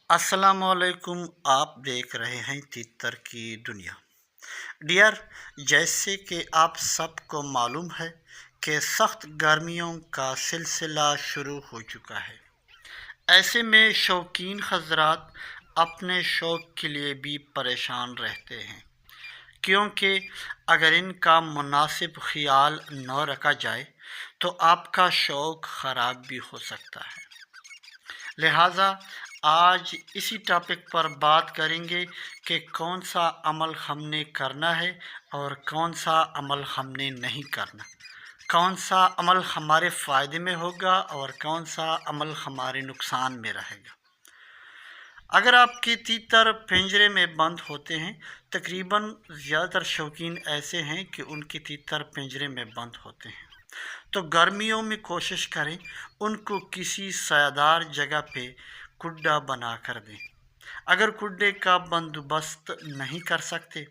अस्सलामुअलैकुम। आप देख रहे हैं तीतर की दुनिया। डियर, जैसे कि आप सबको मालूम है कि सख्त गर्मियों का सिलसिला शुरू हो चुका है। ऐसे में शौकीन हजरात अपने शौक़ के लिए भी परेशान रहते हैं, क्योंकि अगर इनका मुनासिब ख्याल न रखा जाए तो आपका शौक़ ख़राब भी हो सकता है। लिहाजा आज इसी टॉपिक पर बात करेंगे कि कौन सा अमल हमने करना है और कौन सा अमल हमने नहीं करना, कौन सा अमल हमारे फ़ायदे में होगा और कौन सा अमल हमारे नुकसान में रहेगा। अगर आपके तीतर पिंजरे में बंद होते हैं, तकरीबन ज़्यादातर शौकीन ऐसे हैं कि उनके तीतर पिंजरे में बंद होते हैं, तो गर्मियों में कोशिश करें उनको किसी सायादार जगह पे कुड्डा बना कर दें। अगर कुड्डे का बंदोबस्त नहीं कर सकते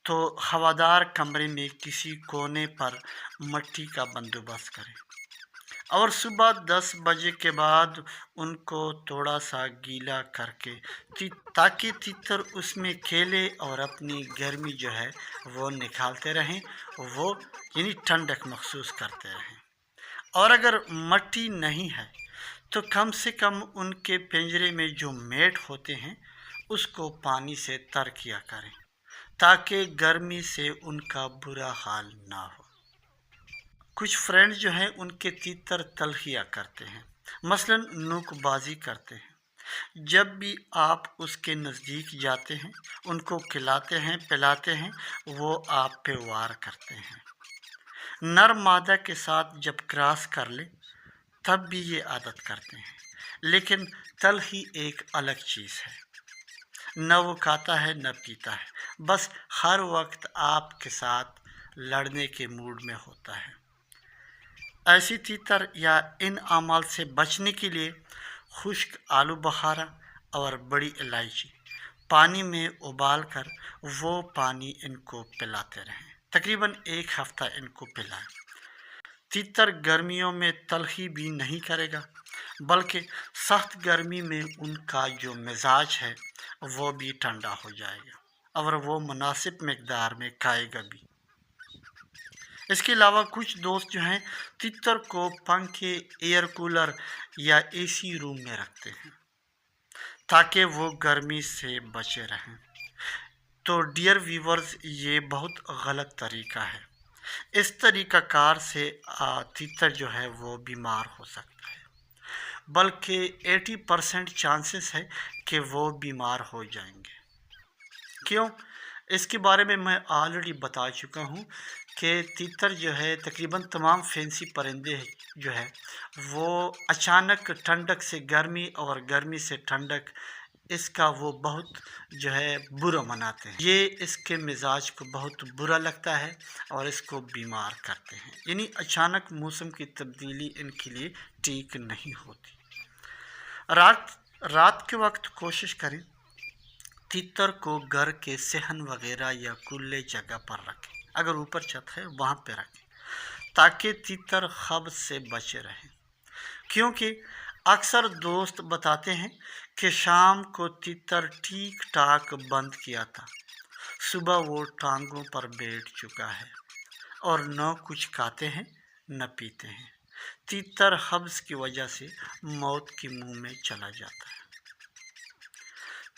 तो हवादार कमरे में किसी कोने पर मट्टी का बंदोबस्त करें और सुबह 10 बजे के बाद उनको थोड़ा सा गीला करके ताकि तीतर उसमें खेले और अपनी गर्मी जो है वो निकालते रहें, वो यानी ठंडक महसूस करते रहें। और अगर मट्टी नहीं है तो कम से कम उनके पिंजरे में जो मेट होते हैं उसको पानी से तर किया करें ताकि गर्मी से उनका बुरा हाल ना हो। कुछ फ्रेंड्स जो हैं उनके तीतर तलखिया करते हैं, मसलन नुकबाजी करते हैं। जब भी आप उसके नज़दीक जाते हैं, उनको खिलाते हैं पिलाते हैं, वो आप पे वार करते हैं। नर मादा के साथ जब क्रॉस कर ले तब भी ये आदत करते हैं, लेकिन तलखी एक अलग चीज़ है। न वो खाता है न पीता है, बस हर वक्त आपके साथ लड़ने के मूड में होता है। ऐसी तीतर या इन अमाल से बचने के लिए खुश्क आलू बुखारा और बड़ी इलायची पानी में उबाल कर वो पानी इनको पिलाते रहें। तकरीबन 1 हफ़्ता इनको पिलाएं। तीतर गर्मियों में तलखी भी नहीं करेगा, बल्कि सख्त गर्मी में उनका जो मिजाज है वो भी ठंडा हो जाएगा और वो मुनासिब मकदार में खाएगा भी। इसके अलावा कुछ दोस्त जो हैं तीतर को पंखे, एयर कूलर या एसी रूम में रखते हैं ताकि वो गर्मी से बचे रहें। तो डियर व्यूवर्स, ये बहुत गलत तरीका है। इस तरीक़ाकार से तीतर जो है वो बीमार हो सकता है, बल्कि 80% चांसेस है कि वो बीमार हो जाएंगे। क्यों? इसके बारे में मैं ऑलरेडी बता चुका हूँ कि तीतर जो है तकरीबन तमाम फैंसी परिंदे जो है वो अचानक ठंडक से गर्मी और गर्मी से ठंडक, इसका वो बहुत जो है बुरा मनाते हैं। ये इसके मिजाज को बहुत बुरा लगता है और इसको बीमार करते हैं। यानी अचानक मौसम की तब्दीली इनके लिए ठीक नहीं होती। रात के वक्त कोशिश करें तीतर को घर के सहन वगैरह या खुले जगह पर रखें। अगर ऊपर छत है वहाँ पे रखें ताकि तीतर खब्ज से बचे रहें, क्योंकि अक्सर दोस्त बताते हैं कि शाम को तीतर ठीक ठाक बंद किया था, सुबह वो टांगों पर बैठ चुका है और न कुछ खाते हैं न पीते हैं। तीतर हब्स की वजह से मौत के मुंह में चला जाता है।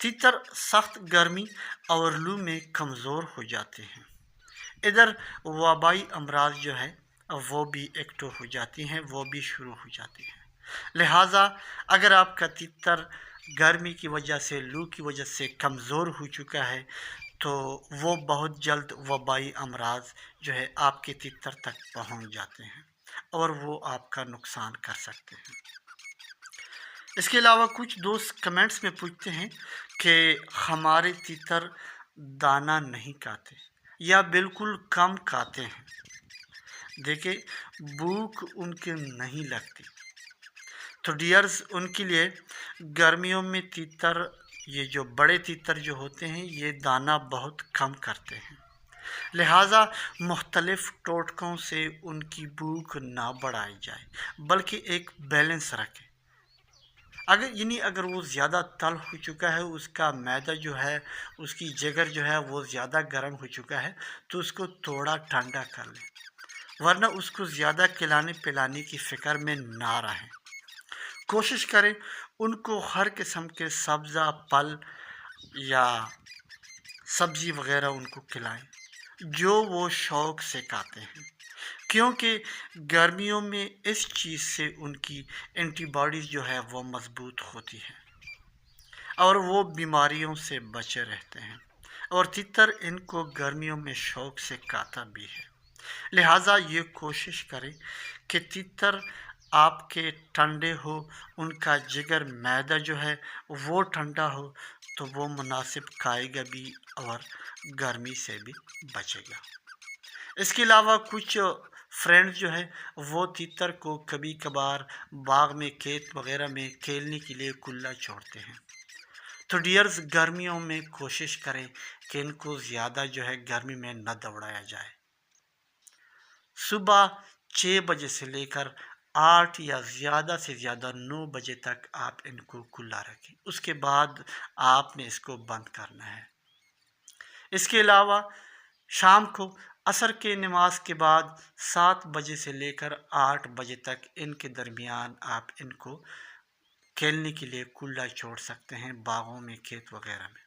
तीतर सख्त गर्मी और लू में कमज़ोर हो जाते हैं। इधर वबाई अमराज जो है वो भी एक्टिव हो जाती हैं, वो भी शुरू हो जाती हैं। लिहाजा अगर आपका तीतर गर्मी की वजह से, लू की वजह से कमज़ोर हो चुका है तो वो बहुत जल्द वबाई अमराज जो है आपके तीतर तक पहुंच जाते हैं और वो आपका नुकसान कर सकते हैं। इसके अलावा कुछ दोस्त कमेंट्स में पूछते हैं कि हमारे तीतर दाना नहीं खाते या बिल्कुल कम खाते हैं। देखिए, भूख उनके नहीं लगती, तो डियर्स उनके लिए गर्मियों में तीतर, ये जो बड़े तीतर जो होते हैं ये दाना बहुत कम करते हैं। लिहाजा मुख्तलिफ टोटकों से उनकी भूख ना बढ़ाई जाए, बल्कि एक बैलेंस रखें। اگر وہ زیادہ تل ہو چکا ہے، اس کا معدہ جو ہے، اس کی جگر جو ہے وہ زیادہ گرم ہو چکا ہے، تو اس کو تھوڑا ٹھنڈا کر لیں، ورنہ اس کو زیادہ کھلانے پلانے کی فکر میں نہ رہیں۔ کوشش کریں ان کو ہر قسم کے سبزہ پھل یا سبزی وغیرہ ان کو کھلائیں جو وہ شوق سے کھاتے ہیں، کیونکہ گرمیوں میں اس چیز سے ان کی اینٹی باڈیز جو ہے وہ مضبوط ہوتی ہے اور وہ بیماریوں سے بچے رہتے ہیں، اور تیتر ان کو گرمیوں میں شوق سے کھاتا بھی ہے۔ لہٰذا یہ کوشش کریں کہ تیتر آپ کے ٹھنڈے ہو، ان کا جگر معدہ جو ہے وہ ٹھنڈا ہو، تو وہ مناسب کھائے گا بھی اور گرمی سے بھی بچے گا۔ اس کے علاوہ کچھ فرینڈ جو ہے وہ تیتر کو کبھی کبھار باغ میں، کھیت وغیرہ میں کھیلنے کے لیے کھلا چھوڑتے ہیں، تو ڈیئرز گرمیوں میں کوشش کریں کہ ان کو زیادہ جو ہے گرمی میں نہ دوڑایا جائے۔ صبح 6 بجے سے لے کر 8 یا زیادہ سے زیادہ 9 بجے تک آپ ان کو کھلا رکھیں، اس کے بعد آپ نے اس کو بند کرنا ہے۔ اس کے علاوہ شام کو عصر کے نماز کے بعد 7 بجے سے لے کر 8 بجے تک ان کے درمیان آپ ان کو کھیلنے کے لیے کھلا چھوڑ سکتے ہیں باغوں میں، کھیت وغیرہ میں۔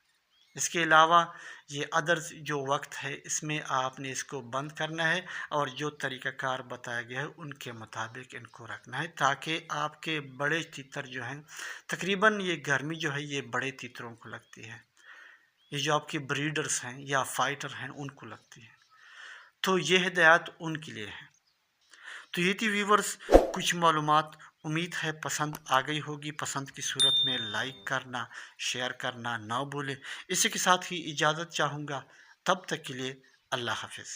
اس کے علاوہ یہ ادرز جو وقت ہے اس میں آپ نے اس کو بند کرنا ہے، اور جو طریقہ کار بتایا گیا ہے ان کے مطابق ان کو رکھنا ہے، تاکہ آپ کے بڑے تیتر جو ہیں، تقریباً یہ گرمی جو ہے یہ بڑے تیتروں کو لگتی ہے، یہ جو آپ کے بریڈرز ہیں یا فائٹر ہیں ان کو لگتی ہے، تو یہ ہدایات ان کے لیے ہیں۔ تو یہ تھی ویورز کچھ معلومات، امید ہے پسند آ گئی ہوگی۔ پسند کی صورت میں لائک کرنا، شیئر کرنا نہ بھولیں۔ اسی کے ساتھ ہی اجازت چاہوں گا، تب تک کے لیے اللہ حافظ۔